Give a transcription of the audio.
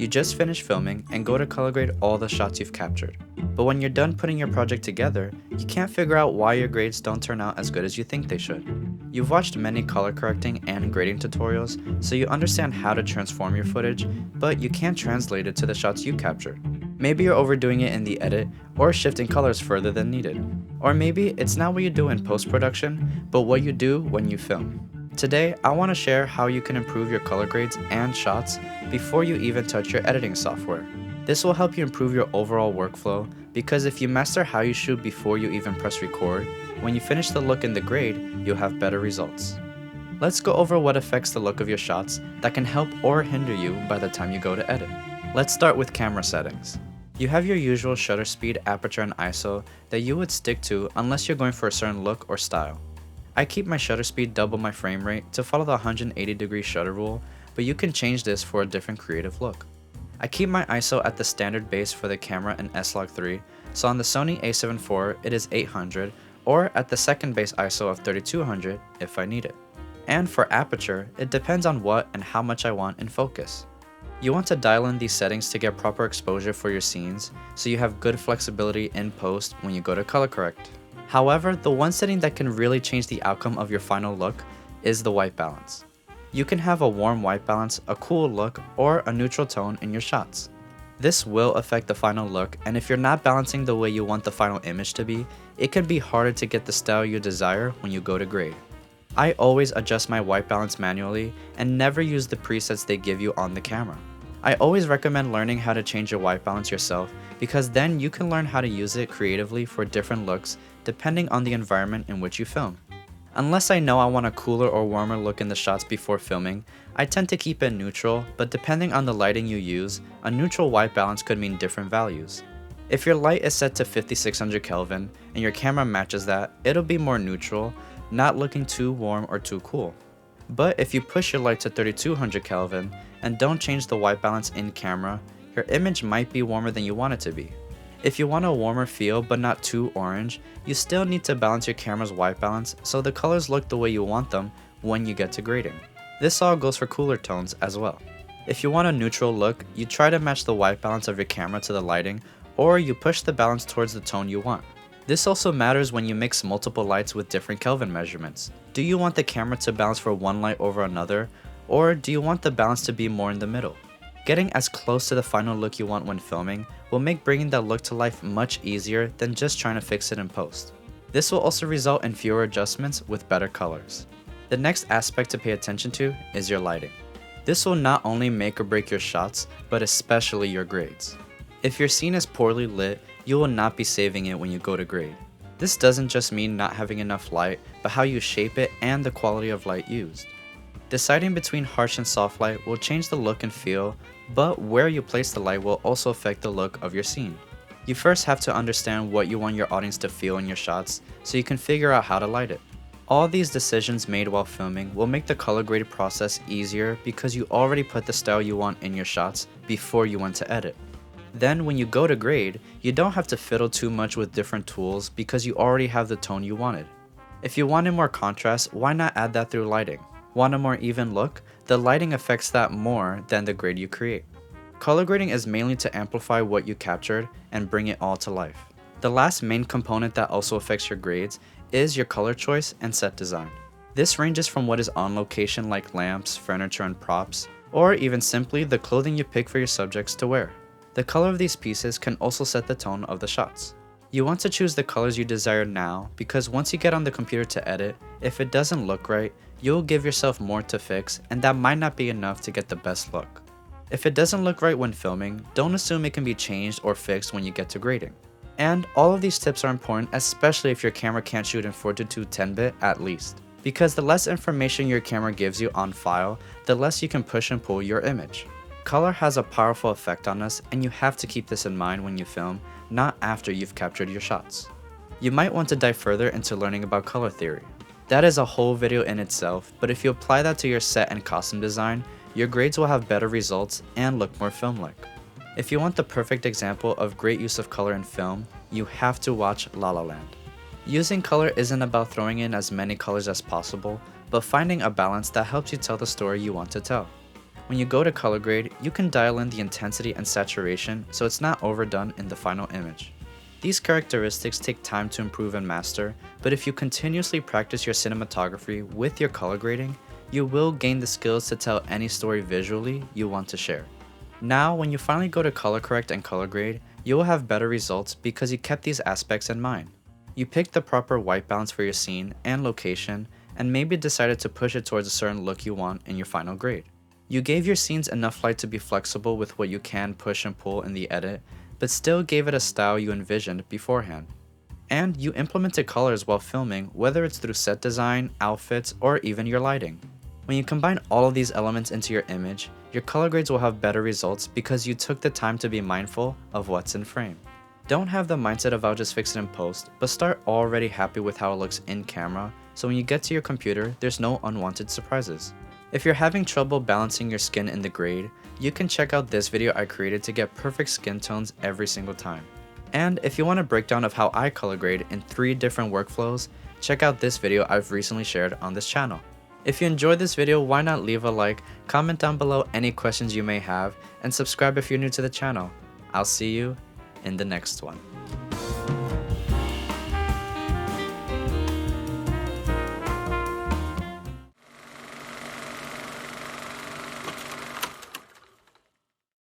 You just finish filming and go to color grade all the shots you've captured. But when you're done putting your project together, you can't figure out why your grades don't turn out as good as you think they should. You've watched many color correcting and grading tutorials, so you understand how to transform your footage, but you can't translate it to the shots you captured. Maybe you're overdoing it in the edit, or shifting colors further than needed. Or maybe it's not what you do in post-production, but what you do when you film. Today, I want to share how you can improve your color grades and shots before you even touch your editing software. This will help you improve your overall workflow, because if you master how you shoot before you even press record, when you finish the look in the grade, you'll have better results. Let's go over what affects the look of your shots that can help or hinder you by the time you go to edit. Let's start with camera settings. You have your usual shutter speed, aperture, and ISO that you would stick to unless you're going for a certain look or style. I keep my shutter speed double my frame rate to follow the 180-degree shutter rule, but you can change this for a different creative look. I keep my ISO at the standard base for the camera in S-Log3, so on the Sony a7 IV it is 800, or at the second base ISO of 3200 if I need it. And for aperture, it depends on what and how much I want in focus. You want to dial in these settings to get proper exposure for your scenes, so you have good flexibility in post when you go to color correct. However, the one setting that can really change the outcome of your final look is the white balance. You can have a warm white balance, a cool look, or a neutral tone in your shots. This will affect the final look, and if you're not balancing the way you want the final image to be, it can be harder to get the style you desire when you go to grade. I always adjust my white balance manually and never use the presets they give you on the camera. I always recommend learning how to change your white balance yourself, because then you can learn how to use it creatively for different looks depending on the environment in which you film. Unless I know I want a cooler or warmer look in the shots before filming, I tend to keep it neutral, but depending on the lighting you use, a neutral white balance could mean different values. If your light is set to 5600 Kelvin and your camera matches that, it'll be more neutral, not looking too warm or too cool. But if you push your light to 3200 Kelvin and don't change the white balance in camera, your image might be warmer than you want it to be. If you want a warmer feel but not too orange, you still need to balance your camera's white balance so the colors look the way you want them when you get to grading. This all goes for cooler tones as well. If you want a neutral look, you try to match the white balance of your camera to the lighting, or you push the balance towards the tone you want. This also matters when you mix multiple lights with different Kelvin measurements. Do you want the camera to balance for one light over another, or do you want the balance to be more in the middle? Getting as close to the final look you want when filming will make bringing that look to life much easier than just trying to fix it in post. This will also result in fewer adjustments with better colors. The next aspect to pay attention to is your lighting. This will not only make or break your shots, but especially your grades. If your scene is poorly lit, you will not be saving it when you go to grade. This doesn't just mean not having enough light, but how you shape it and the quality of light used. Deciding between harsh and soft light will change the look and feel, but where you place the light will also affect the look of your scene. You first have to understand what you want your audience to feel in your shots, so you can figure out how to light it. All these decisions made while filming will make the color grading process easier because you already put the style you want in your shots before you went to edit. Then when you go to grade, you don't have to fiddle too much with different tools because you already have the tone you wanted. If you wanted more contrast, why not add that through lighting? Want a more even look? The lighting affects that more than the grade you create. Color grading is mainly to amplify what you captured and bring it all to life. The last main component that also affects your grades is your color choice and set design. This ranges from what is on location like lamps, furniture, and props, or even simply the clothing you pick for your subjects to wear. The color of these pieces can also set the tone of the shots. You want to choose the colors you desire now because once you get on the computer to edit, if it doesn't look right, you'll give yourself more to fix, and that might not be enough to get the best look. If it doesn't look right when filming, don't assume it can be changed or fixed when you get to grading. And all of these tips are important, especially if your camera can't shoot in 4:2 10-bit at least, because the less information your camera gives you on file, the less you can push and pull your image. Color has a powerful effect on us, and you have to keep this in mind when you film, not after you've captured your shots. You might want to dive further into learning about color theory. That is a whole video in itself, but if you apply that to your set and costume design, your grades will have better results and look more film-like. If you want the perfect example of great use of color in film, you have to watch La La Land. Using color isn't about throwing in as many colors as possible, but finding a balance that helps you tell the story you want to tell. When you go to color grade, you can dial in the intensity and saturation so it's not overdone in the final image. These characteristics take time to improve and master, but if you continuously practice your cinematography with your color grading, you will gain the skills to tell any story visually you want to share. Now, when you finally go to color correct and color grade, you will have better results because you kept these aspects in mind. You picked the proper white balance for your scene and location, and maybe decided to push it towards a certain look you want in your final grade. You gave your scenes enough light to be flexible with what you can push and pull in the edit, but still gave it a style you envisioned beforehand. And you implemented colors while filming, whether it's through set design, outfits, or even your lighting. When you combine all of these elements into your image, your color grades will have better results because you took the time to be mindful of what's in frame. Don't have the mindset of I'll just fix it in post, but start already happy with how it looks in camera, so when you get to your computer, there's no unwanted surprises. If you're having trouble balancing your skin in the grade, you can check out this video I created to get perfect skin tones every single time. And if you want a breakdown of how I color grade in 3 different workflows, check out this video I've recently shared on this channel. If you enjoyed this video, why not leave a like, comment down below any questions you may have, and subscribe if you're new to the channel. I'll see you in the next one.